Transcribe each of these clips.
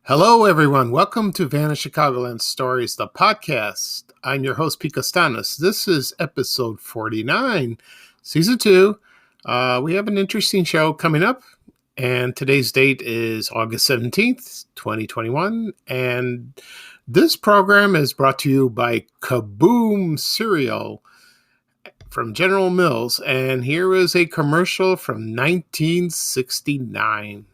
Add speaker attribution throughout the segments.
Speaker 1: Hello, everyone. Welcome to Vanished Chicagoland Stories, the podcast. I'm your host, Pete Costanis. This is episode 49, season 2. We have an interesting show coming up, and today's date is August 17th, 2021. And this program is brought to you by Kaboom cereal from General Mills. And here is a commercial from 1969.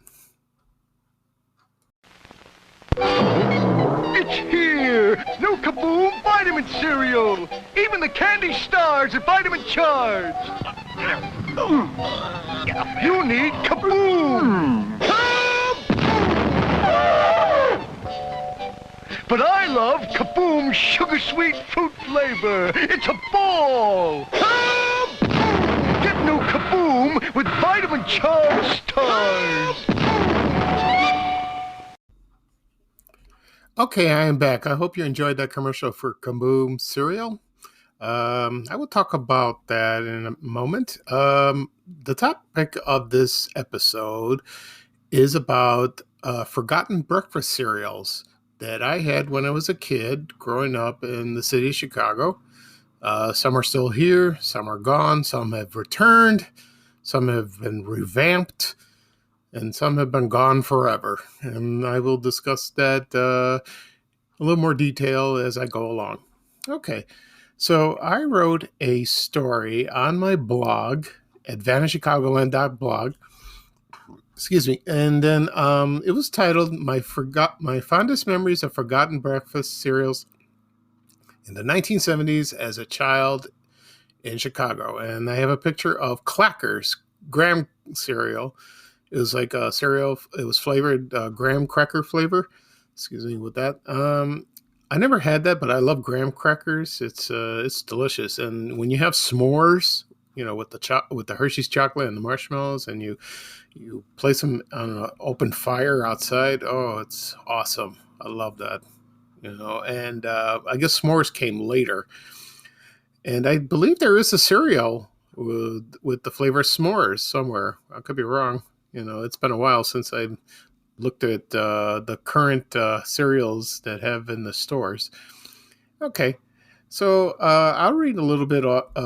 Speaker 2: It's here! New Kaboom vitamin cereal! Even the candy stars are vitamin charged! You need Kaboom! But I love Kaboom sugar sweet fruit flavor! It's a ball! Get new Kaboom with vitamin charged stars!
Speaker 1: Okay, I am back. I hope you enjoyed that commercial for Kaboom cereal. I will talk about that in a moment. The topic of this episode is about forgotten breakfast cereals that I had when I was a kid growing up in the city of Chicago. Some are still here, some are gone, some have returned, some have been revamped, and some have been gone forever. And I will discuss that a little more detail as I go along. Okay, so I wrote a story on my blog at vanishedchicagoland.blog. Excuse me. And then it was titled My Fondest Memories of Forgotten Breakfast Cereals in the 1970s as a Child in Chicago. And I have a picture of Clackers graham cereal. It was like a cereal. It was flavored graham cracker flavor. Excuse me with that. I never had that, but I love graham crackers. It's delicious. And when you have s'mores, with the Hershey's chocolate and the marshmallows, and you place them on an open fire outside, oh, it's awesome. I love that. And I guess s'mores came later. And I believe there is a cereal with the flavor s'mores somewhere. I could be wrong. It's been a while since I looked at the current cereals that have in the stores. Okay, so I'll read a little bit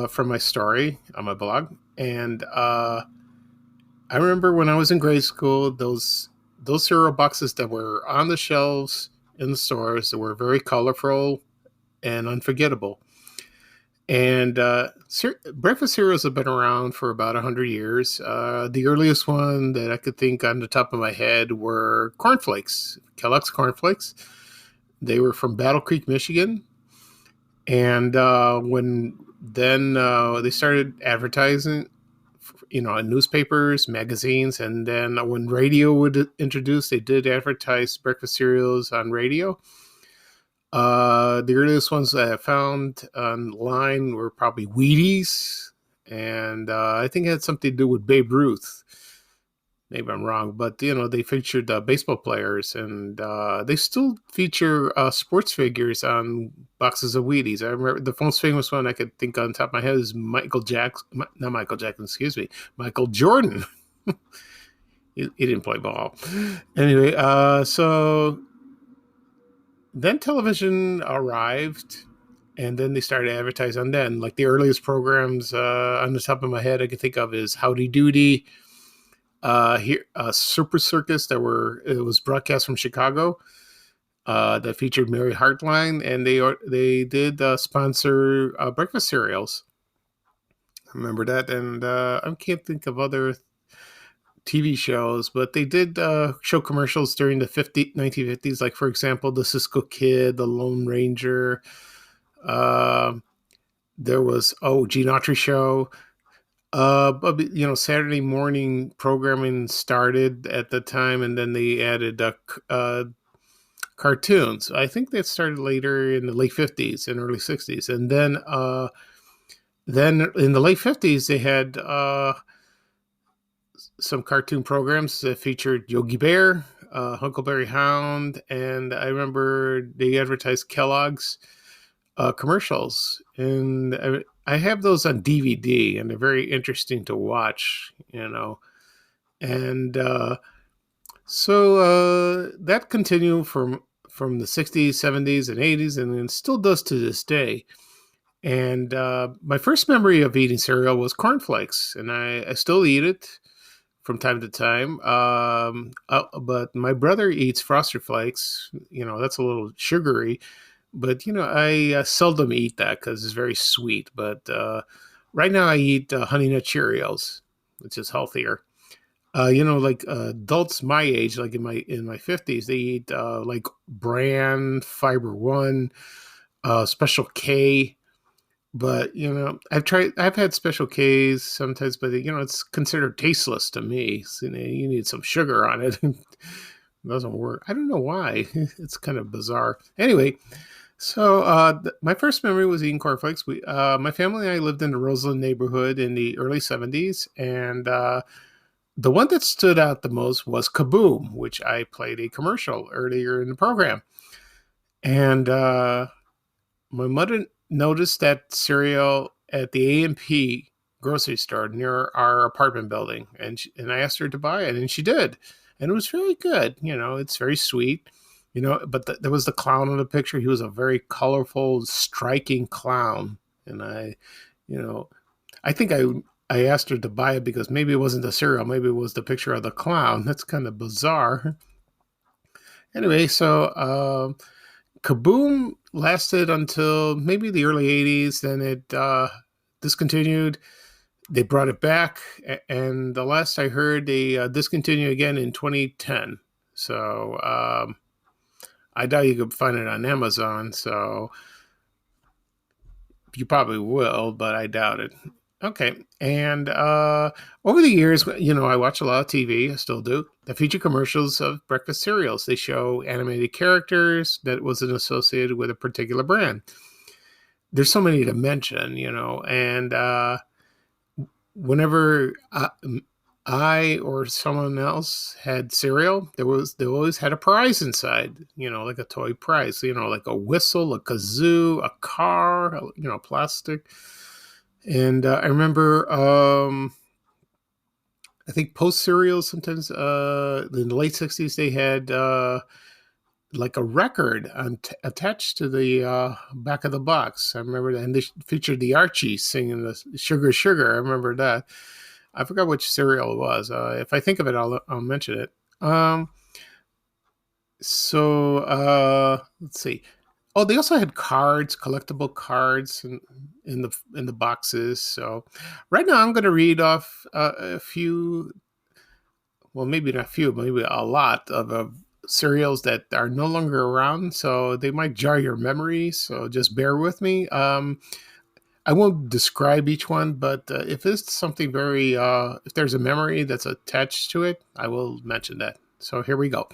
Speaker 1: from my story on my blog. And I remember when I was in grade school, those cereal boxes that were on the shelves in the stores that were very colorful and unforgettable. And breakfast cereals have been around for about 100 years. The earliest one that I could think on the top of my head were Cornflakes, Kellogg's Cornflakes. They were from Battle Creek, Michigan. And they started advertising, in newspapers, magazines. And then when radio would introduce, they did advertise breakfast cereals on radio. The earliest ones that I found online were probably Wheaties, and I think it had something to do with Babe Ruth. Maybe I'm wrong, but they featured baseball players, and they still feature sports figures on boxes of Wheaties. I remember the most famous one I could think on top of my head is Michael Jordan. He didn't play ball. Anyway, so then television arrived, and then they started advertising on then. Like the earliest programs on the top of my head I could think of is Howdy Doody, Super Circus it was broadcast from Chicago, that featured Mary Hartline, and they did sponsor breakfast cereals. I remember that, and I can't think of other TV shows, but they did show commercials during the 1950s, like, for example, the Cisco Kid, the Lone Ranger. There was, Gene Autry show. But, Saturday morning programming started at the time, and then they added cartoons. I think that started later in the late 50s and early 60s. And then in the late 50s, they had some cartoon programs that featured Yogi Bear, Huckleberry Hound, and I remember they advertised Kellogg's commercials. And I have those on DVD, and they're very interesting to watch, And So that continued from the 60s, 70s, and 80s, and it still does to this day. And my first memory of eating cereal was cornflakes, and I still eat it from time to time. But my brother eats Frosted Flakes. That's a little sugary, but I seldom eat that because it's very sweet. But right now I eat Honey Nut Cheerios, which is healthier. Like adults my age, like in my 50s, they eat like Bran, Fiber One, Special K. But I've had Special K's sometimes, but it's considered tasteless to me. So, you need some sugar on it. It doesn't work. I don't know why. It's kind of bizarre. Anyway, so my first memory was eating cornflakes. My family and I lived in the Roseland neighborhood in the early 70s, and the one that stood out the most was Kaboom, which I played a commercial earlier in the program. And my mother noticed that cereal at the A&P grocery store near our apartment building, and I asked her to buy it, and she did, and it was really good. It's very sweet. But there was the clown in the picture. He was a very colorful, striking clown, and you know, I think I asked her to buy it because maybe it wasn't the cereal, maybe it was the picture of the clown. That's kind of bizarre. Anyway, so Kaboom lasted until maybe the early 80s. Then it discontinued. They brought it back. And the last I heard, they discontinued again in 2010. So I doubt you could find it on Amazon. So you probably will, but I doubt it. Okay. And over the years, I watch a lot of TV. I still do. That feature commercials of breakfast cereals. They show animated characters that wasn't associated with a particular brand. There's so many to mention, and whenever I or someone else had cereal, they always had a prize inside, like a toy prize, like a whistle, a kazoo, a car, plastic. And I remember, I think Post cereals sometimes in the late 60s, they had like a record attached to the back of the box. I remember that. And they featured the Archies singing the Sugar Sugar. I remember that. I forgot which cereal it was. If I think of it, I'll mention it. Let's see. Oh, they also had cards, collectible cards, in the boxes. So, right now I'm going to read off a few. Well, maybe not a few, maybe a lot of cereals that are no longer around. So they might jar your memory. So just bear with me. I won't describe each one, but if it's something if there's a memory that's attached to it, I will mention that. So here we go.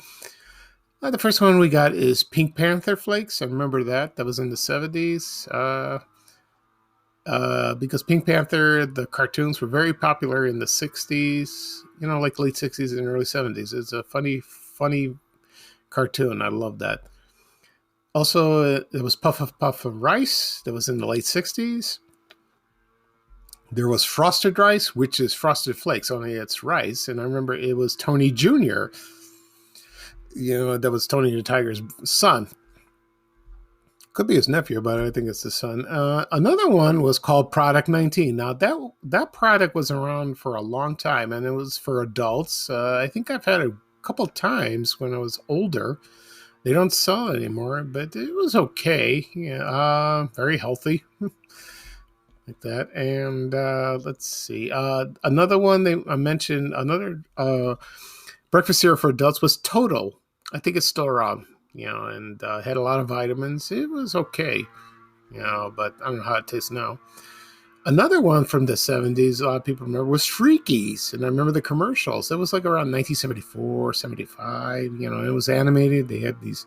Speaker 1: The first one we got is Pink Panther Flakes. I remember that. That was in the 70s. Because Pink Panther, the cartoons were very popular in the 60s, like late 60s and early 70s. It's a funny cartoon. I love that. Also, there was Puff of Rice. That was in the late 60s. There was Frosted Rice, which is Frosted Flakes, only it's rice. And I remember it was Tony Jr., that was Tony the Tiger's son. Could be his nephew, but I think it's the son. Another one was called Product 19. Now, that product was around for a long time, and it was for adults. I think I've had it a couple times when I was older. They don't sell it anymore, but it was okay. Yeah, very healthy. Like that. And let's see. Another one I mentioned, another breakfast cereal for adults was Total. I think it's still around, and had a lot of vitamins. It was okay, but I don't know how it tastes now. Another one from the 70s, a lot of people remember, was Freakies. And I remember the commercials. It was like around 1974, 75. It was animated. They had these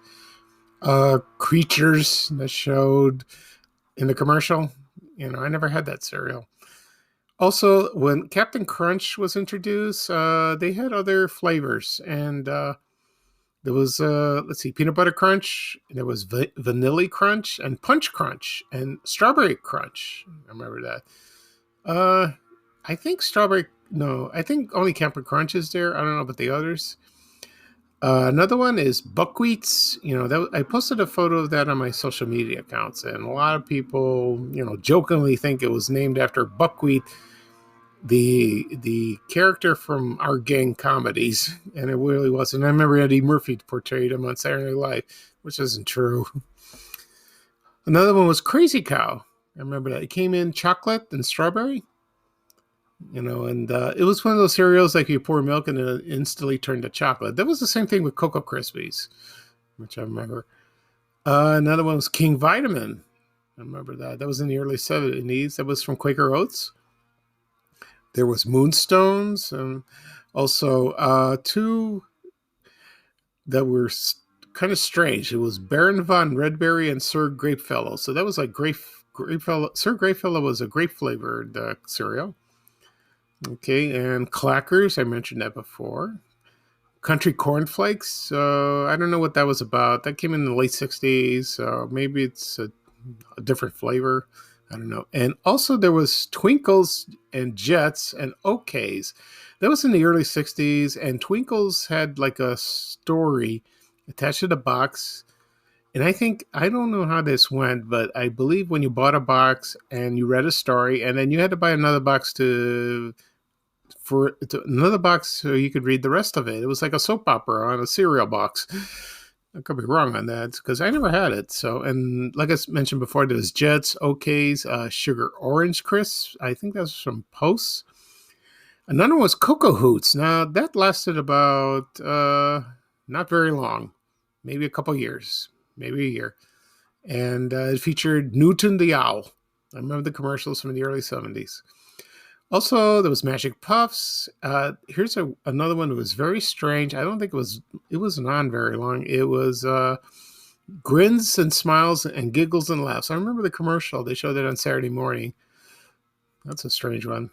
Speaker 1: creatures that showed in the commercial. I never had that cereal. Also, when Captain Crunch was introduced, they had other flavors. And there was, Peanut Butter Crunch. There was Vanilla Crunch and Punch Crunch and Strawberry Crunch. I remember that. I think I think only Captain Crunch is there. I don't know about the others. Another one is buckwheats. I posted a photo of that on my social media accounts, and a lot of people, jokingly think it was named after Buckwheat, the character from our gang comedies, and it really wasn't. I remember Eddie Murphy portrayed him on Saturday Night Live, which isn't true. Another one was Crazy Cow. I remember that. It came in chocolate and strawberry, and it was one of those cereals like you pour milk and it instantly turned to chocolate. That was the same thing with Cocoa Krispies, which I remember. Another one was King Vitamin. I remember that. That was in the early 70's. That was from Quaker Oats. There was Moonstones, and also two that were kind of strange. It was Baron von Redberry and Sir Grapefellow. So that was like Grapefellow. Sir Grapefellow was a grape flavored cereal. Okay, and Clackers, I mentioned that before. Country Cornflakes, I don't know what that was about. That came in the late 60's, so maybe it's a different flavor. I don't know. And also there was Twinkles and Jets and OKs. That was in the early 60's, and Twinkles had like a story attached to the box. And I don't know how this went, but I believe when you bought a box and you read a story, and then you had to buy another box another box so you could read the rest of it. It was like a soap opera on a cereal box. I could be wrong on that because I never had it. So, and like I mentioned before, there was Jets, OKs, Sugar Orange Crisps. I think that was from Post. Another one was Cocoa Hoots. Now that lasted about not very long, maybe a couple years, maybe a year, and it featured Newton the Owl. I remember the commercials from the early 70's. Also, there was Magic Puffs. Here's another one that was very strange. I don't think it wasn't on very long. It was Grins and Smiles and Giggles and Laughs. I remember the commercial. They showed it on Saturday morning. That's a strange one.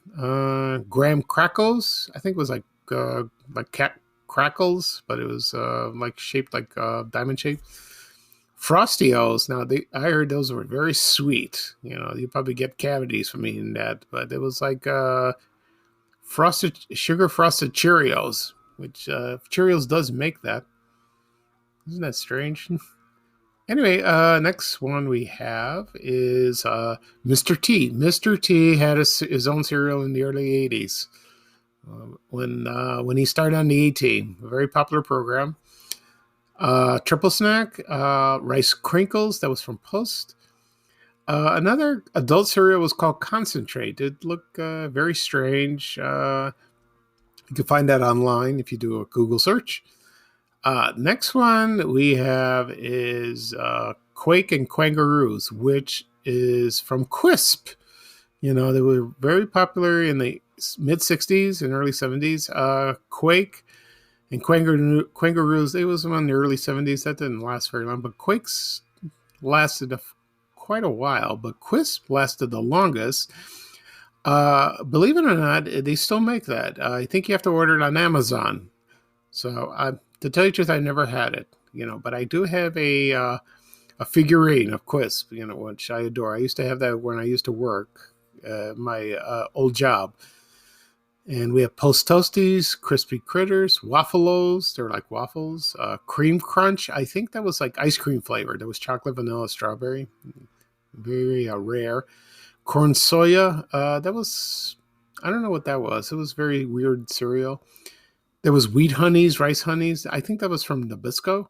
Speaker 1: Graham Crackles. I think it was like cat Crackles, but it was like shaped like diamond shape. Frosty-O's. Now, I heard those were very sweet. You probably get cavities from eating that, but it was like sugar frosted Cheerios, which Cheerios does make that. Isn't that strange? Anyway, next one we have is Mr. T. Mr. T had his own cereal in the early 80's when he started on the A-Team, a very popular program. Triple Snack, Rice Crinkles, that was from Post. Another adult cereal was called Concentrate. It looked very strange. You can find that online if you do a Google search. Next one we have is Quake and Kwangaroos, which is from Quisp. They were very popular in the mid 60's and early 70's. Quake and Kwangaroos, it was in the early 70's. That didn't last very long, but Quakes lasted quite a while, but Quisp lasted the longest. Believe it or not, they still make that. I think you have to order it on Amazon. So, to tell you the truth, I never had it, but I do have a figurine of Quisp, which I adore. I used to have that when I used to work my old job. And we have Post Toasties, Crispy Critters, Waffle-Os. They're like waffles. Cream Crunch. I think that was like ice cream flavored. There was chocolate, vanilla, strawberry. Very rare. Corn Soya. That was, I don't know what that was. It was very weird cereal. There was Wheat Honeys, Rice Honeys. I think that was from Nabisco.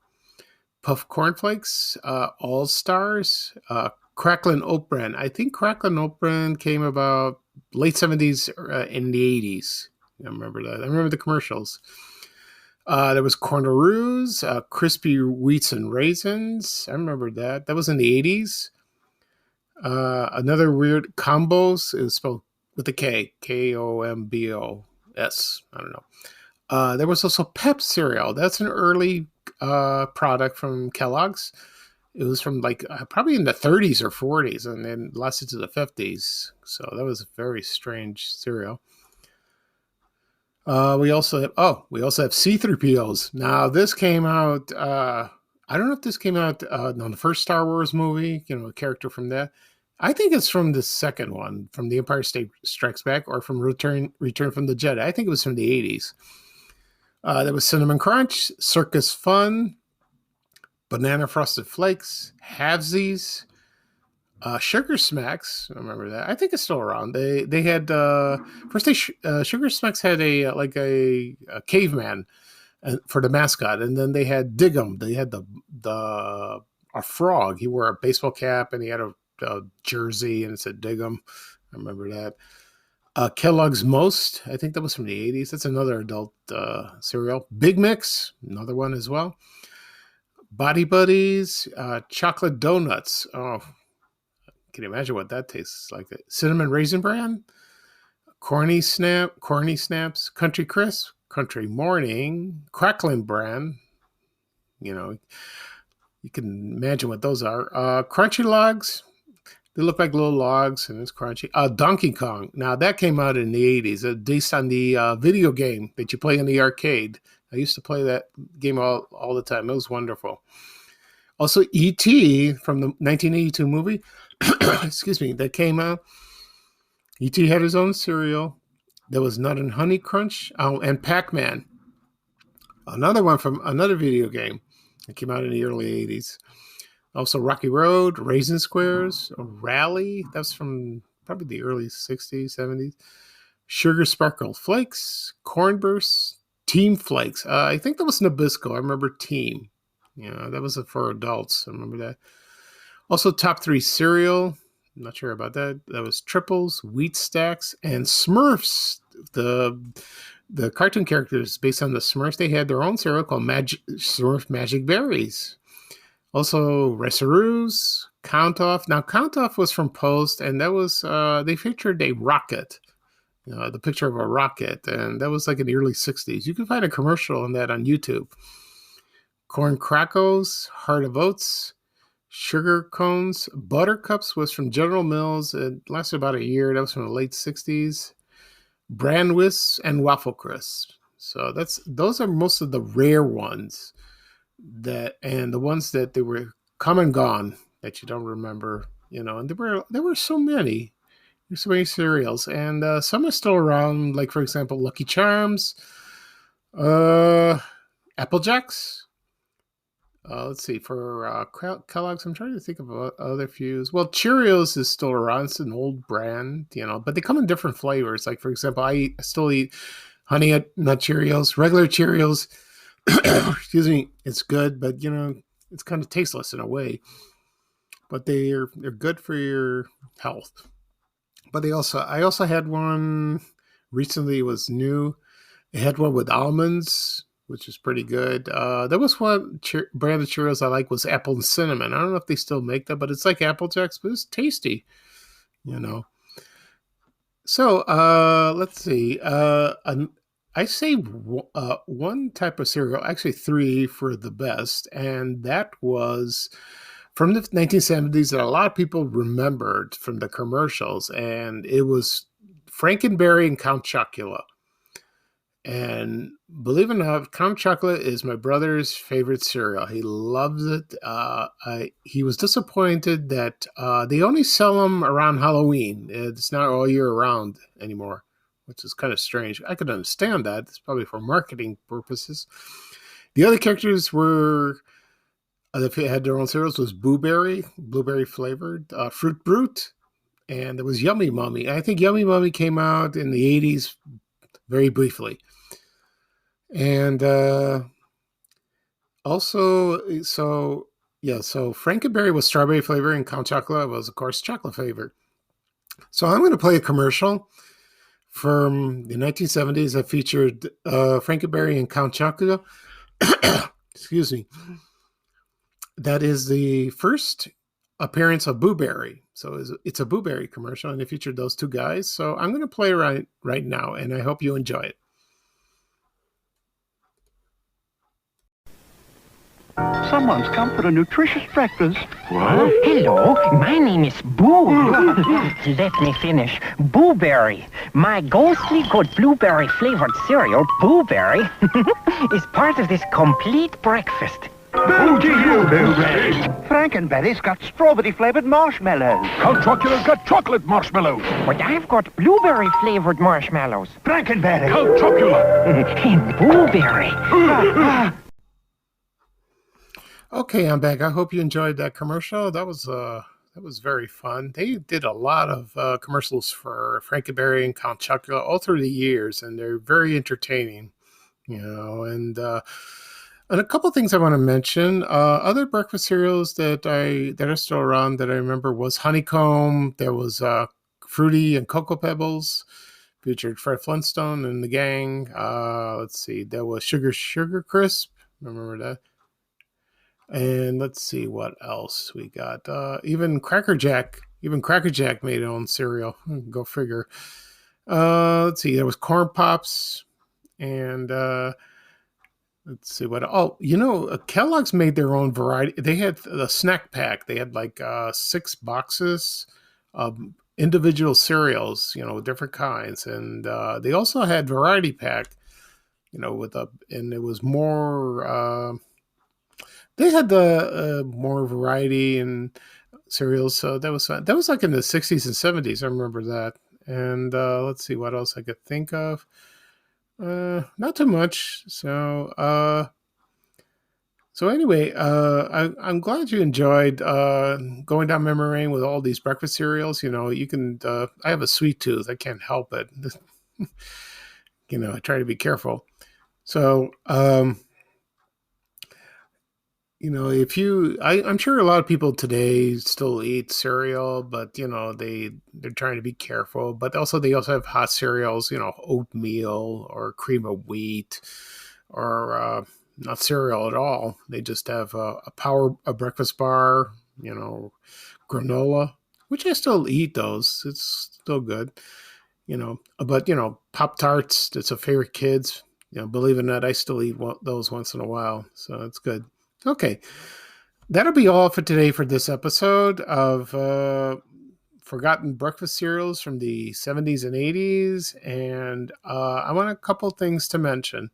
Speaker 1: Puff Cornflakes. All Stars. Cracklin' Oat Bran. I think Cracklin' Oat Bran came about late 70's in the 80's. I remember that. I remember the commercials. There was Cornaroos, Crispy Wheats and Raisins. I remember that. That was in the 80's. Another weird Combos. It was spelled with a K. Kombos. I don't know. There was also Pep cereal. That's an early product from Kellogg's. It was from like probably in the 30's or 40's and then lasted to the 50's. So that was a very strange cereal. We also have C3POs. Now this came out. I don't know if this came out on the first Star Wars movie. A character from that. I think it's from the second one, from The Empire Strikes Back, or from Return from the Jedi. I think it was from the 80's. There was Cinnamon Crunch, Circus Fun, Banana Frosted Flakes, Halvesies, Sugar Smacks. I remember that. I think it's still around. They had first Sugar Smacks had a caveman for the mascot, and then they had Dig'em. They had a frog. He wore a baseball cap and he had a jersey and it said Dig'em. I remember that. Kellogg's Most. I think that was from the 80s. That's another adult cereal. Big Mix, another one as well. Body Buddies, Chocolate Donuts. Oh, can you imagine what that tastes like? Cinnamon Raisin Bran, Corny Snaps, Country Crisp, Country Morning, Crackling Bran. You know, you can imagine what those are. Crunchy Logs. They look like little logs, and it's crunchy. Donkey Kong. Now, that came out in the 80s, based on the video game that you play in the arcade. I used to play that game all the time. It was wonderful. Also, E.T. from the 1982 movie, excuse me, that came out. E.T. had his own cereal. There was Nut and Honey Crunch. Oh, and Pac-Man. Another one from another video game that came out in the early 80s. Also, Rocky Road, Raisin Squares, Rally. That's from probably the early 60s, 70s. Sugar Sparkle Flakes, Corn Bursts, Team Flakes. I think that was Nabisco. I remember Team. That was for adults. I remember that. Also, Top 3 cereal. I'm not sure about that. That was Triples, Wheat Stacks, and Smurfs. The cartoon characters based on the Smurfs, they had their own cereal called Smurf Magic Berries. Also, Resseroos, Count Off. Now, Count Off was from Post, and that was, they featured a rocket, the picture of a rocket, and that was like in the early 60s. You can find a commercial on that on YouTube. Corn Crackles, Heart of Oats, Sugar Cones, Buttercups was from General Mills. It lasted about a year. That was from the late 60s. Bran Wisps and Waffle Crisp. So those are most of the rare ones. And the ones that they were come and gone that you don't remember, and there were so many. There's so many cereals, and some are still around, like for example, Lucky Charms, Apple Jacks. Let's see, for Kellogg's, I'm trying to think of other fews. Well, Cheerios is still around. It's an old brand, but they come in different flavors. Like for example, I still eat Honey Nut Cheerios, regular Cheerios. Excuse me, it's good, but it's kind of tasteless in a way. But they're good for your health. But I also had one recently. It was new. I had one with almonds, which is pretty good. There was one brand of Cheerios I like was Apple and Cinnamon. I don't know if they still make that, but it's like Apple Jacks, but it's tasty. So let's see. I say one type of cereal, actually 3 for the best, and that was from the 1970s that a lot of people remembered from the commercials, and it was Frankenberry and Count Chocula. And believe it or not, Count Chocula is my brother's favorite cereal. He loves it. He was disappointed that they only sell them around Halloween. It's not all year round anymore, which is kind of strange. I could understand that. It's probably for marketing purposes. The other characters were, that had their own cereals, was blueberry flavored, Fruit Brute, and there was Yummy Mummy. I think Yummy Mummy came out in the 80s very briefly. And also, so Frankenberry was strawberry flavor and Count Chocula was, of course, chocolate flavor. So I'm going to play a commercial from the 1970s that featured Frankenberry and Count Chocula. Excuse me. That is the first appearance of Boo Berry. So it's a Boo Berry commercial, and it featured those two guys. So I'm going to play right now, and I hope you enjoy it.
Speaker 2: Someone's come for a nutritious breakfast.
Speaker 3: What? Hello, my name is Boo. Let me finish. Boo Berry. My ghostly good blueberry flavored cereal, Boo Berry, is part of this complete breakfast.
Speaker 2: Boo to you, Blueberry.
Speaker 4: Frankenberry's got strawberry-flavored marshmallows.
Speaker 5: Count Chocula's got chocolate marshmallows.
Speaker 3: But I've got blueberry-flavored marshmallows.
Speaker 4: Frankenberry.
Speaker 5: Count Chocula.
Speaker 3: And blueberry.
Speaker 1: Okay, I'm back. I hope you enjoyed that commercial. That was very fun. They did a lot of commercials for Frankenberry and Count Chocula all through the years, and they're very entertaining. And a couple things I want to mention. Other breakfast cereals that are still around that I remember was Honeycomb. There was Fruity and Cocoa Pebbles, featured Fred Flintstone and the gang. Let's see, there was Sugar Crisp. Remember that? And let's see what else we got. Even Cracker Jack made their own cereal. Go figure. Let's see, there was Corn Pops, and let's see what. Kellogg's made their own variety. They had the snack pack. They had like 6 boxes of individual cereals, different kinds, and they also had variety pack, and it was more. They had the more variety and cereals, so that was fun. That was like in the 60s and 70s. I remember that. And let's see what else I could think of. Not too much. So anyway, I'm glad you enjoyed going down memory lane with all these breakfast cereals. You can. I have a sweet tooth. I can't help it. I try to be careful. So. I'm sure a lot of people today still eat cereal, but they're trying to be careful. But they also have hot cereals, oatmeal or cream of wheat, or not cereal at all. They just have a breakfast bar, granola, which I still eat those. It's still good, But Pop-Tarts, that's a favorite kids. Believe it or not, I still eat those once in a while, so it's good. Okay, that'll be all for today for this episode of Forgotten Breakfast Cereals from the 70s and 80s. And I want a couple things to mention.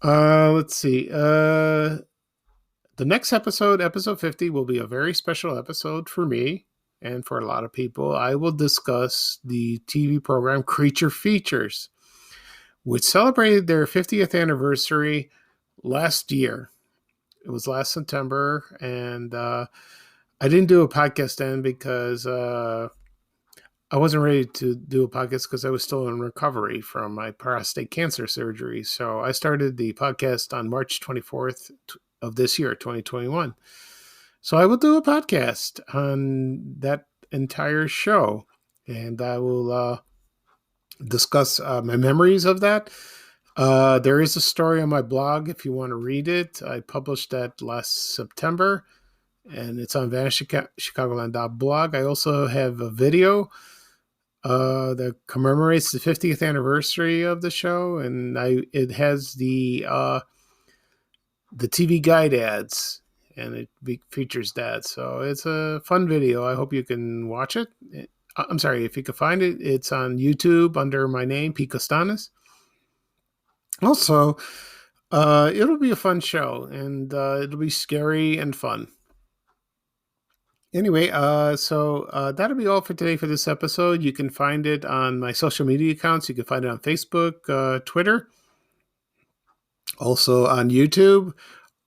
Speaker 1: Let's see. The next episode 50, will be a very special episode for me and for a lot of people. I will discuss the TV program Creature Features, which celebrated their 50th anniversary last year. It was last September, and I didn't do a podcast then because I wasn't ready to do a podcast because I was still in recovery from my prostate cancer surgery. So I started the podcast on March 24th of this year, 2021. So I will do a podcast on that entire show, and I will discuss my memories of that. There is a story on my blog if you want to read it. I published that last September, and it's on vanishchicagoland.blog. I also have a video that commemorates the 50th anniversary of the show, and it has the TV guide ads, and it features that. So it's a fun video. I hope you can watch it. I'm sorry, if you can find it, it's on YouTube under my name, P. Costanis. Also, it'll be a fun show, and it'll be scary and fun. Anyway, so that'll be all for today for this episode. You can find it on my social media accounts. You can find it on Facebook, Twitter, also on YouTube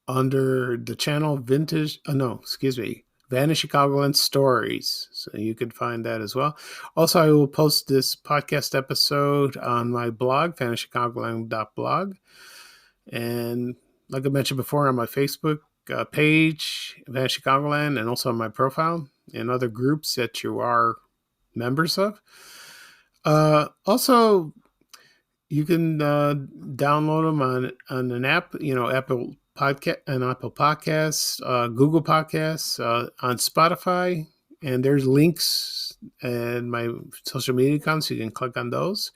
Speaker 1: under the channel Vanish Chicagoland Stories. So you can find that as well. Also, I will post this podcast episode on my blog, vanishchicagoland.blog. And like I mentioned before, on my Facebook page, Vanish Chicagoland, and also on my profile and other groups that you are members of. Also, you can download them on an app, Apple Podcast and Apple Podcasts, Google Podcasts, on Spotify, and there's links in my social media accounts. You can click on those,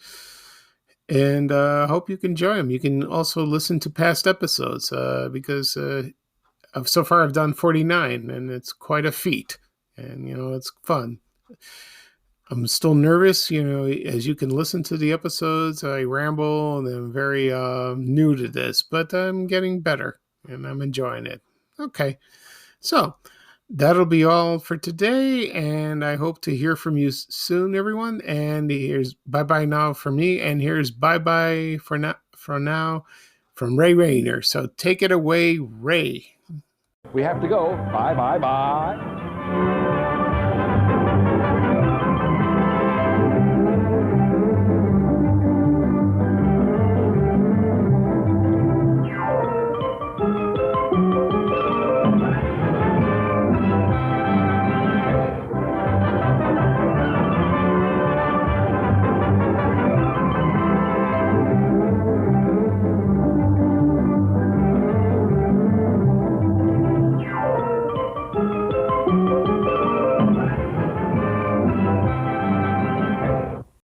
Speaker 1: and I hope you can enjoy them. You can also listen to past episodes because so far I've done 49, and it's quite a feat, and it's fun. I'm still nervous, as you can listen to the episodes. I ramble, and I'm very new to this, but I'm getting better. and I'm enjoying it. Okay, so that'll be all for today, and I hope to hear from you soon, everyone. And here's bye-bye now for me, and here's bye-bye for now from Ray Rayner. So take it away, Ray.
Speaker 5: We have to go. Bye, bye, bye.